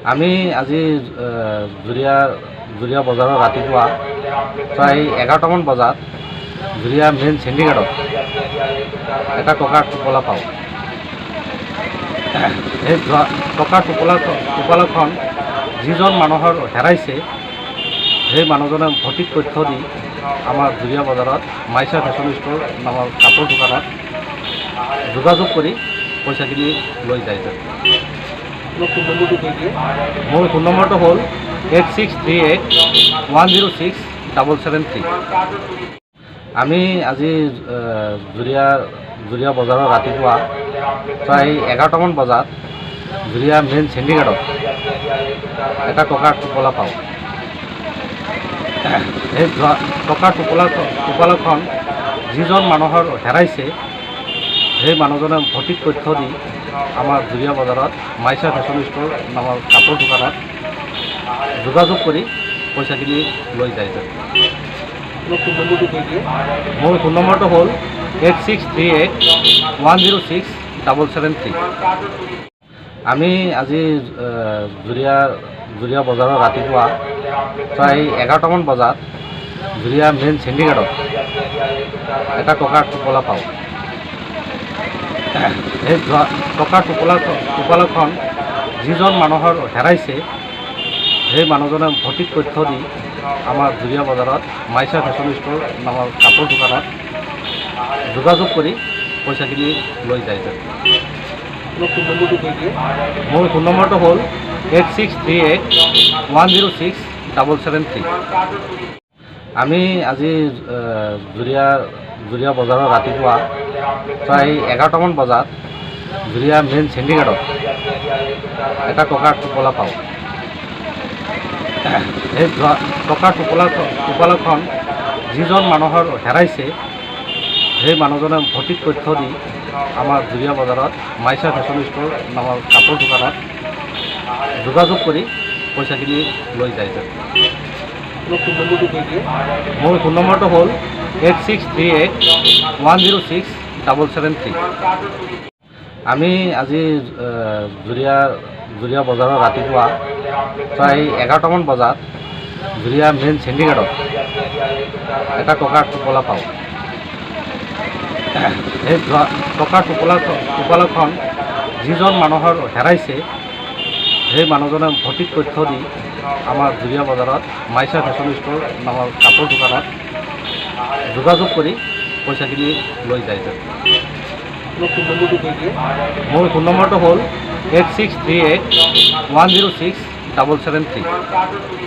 আমি আজি জুৰিয়া বজাৰৰ ৰাতিপুৱা প্ৰায় 11টামান বজাত জুৰিয়া মেইন চেণ্ডিগেটত এটা টকাৰ টোপোলা পাওঁ। সেই টকাৰ টোপোলাখন যিজন মানুহৰ হেৰাইছে সেই মানুহজনে সঠিক তথ্য দি আমাৰ জুৰিয়া বজাৰত মাইছা ফেশ্বন ষ্ট'ৰ নামৰ কাপোৰ দোকানত যোগাযোগ কৰি পইচাখিনি লৈ যাইছে। মোৰ ফোন নম্বৰটো হ'ল 8638106773। আমি আজি জুৰিয়া বজাৰৰ ৰাতিপুৱা প্ৰায় 11টামান বজাত জুৰিয়া মেইন চেণ্ডিগেটত এটা টকাৰ টোপোলা পাওঁ। সেই টকাৰ টোপোলাখন যিজন মানুহৰ হেৰাইছে সেই মানুহজনে সঠিক তথ্য দি আমাৰ জুৰিয়া বজাৰত মাইছা ফেশ্বন ষ্ট'ৰ নামৰ কাপোৰ দোকানত যোগাযোগ কৰি পইচাখিনি লৈ যাইছে। মোৰ ফোন নম্বৰটো হ'ল 8638106773। আমি আজি জুৰিয়া বজাৰৰ ৰাতিপুৱা প্ৰায় 11টামান বজাত জুৰিয়া মেইন চেণ্ডিগেটত এটা টকাৰ টোপোলা পাওঁ। সেই টকাৰ টোপোলাখন যিজন মানুহৰ হেৰাইছে সেই মানুহজনে সঠিক তথ্য দি আমাৰ জুৰিয়া বজাৰত মাইছা ফেশ্বন ষ্ট'ৰ নামৰ কাপোৰ দোকানত যোগাযোগ কৰি পইচাখিনি লৈ যাইছে। মোৰ ফোন নম্বৰটো হ'ল 8638106773। আমি আজি জুৰিয়া বজাৰৰ ৰাতিপুৱা প্ৰায় 11টামান বজাত জুৰিয়া মেইন চেণ্ডিগেটত এটা টকাৰ টোপোলা পাওঁ। সেই টকাৰ টোপোলাখন যিজন মানুহৰ হেৰাইছে সেই মানুহজনে সঠিক তথ্য দি আমাৰ জুৰিয়া বজাৰত মাইছা ফেশ্বন ষ্ট'ৰ নামৰ কাপোৰ দোকানত যোগাযোগ কৰি পইচাখিনি লৈ যাইছে। মোৰ ফোন নম্বৰটো হ'ল 8638106773। আমি আজি জুৰিয়া বজাৰৰ ৰাতিপুৱা প্ৰায় 11টামান বজাত জুৰিয়া মেইন চেণ্ডিগেটত এটা টকাৰ টোপোলা পাওঁ। সেই টকাৰ টোপোলাখন যিজন মানুহৰ হেৰাইছে সেই মানুহজনে সঠিক তথ্য দি আমাৰ জুৰিয়া বজাৰত মাইছা ফেশ্বন ষ্ট'ৰ নামৰ কাপোৰ দোকানত যোগাযোগ কৰি পইচাখিনি লৈ যাইছে। মোৰ ফোন নম্বৰটো হ'ল 8638106773।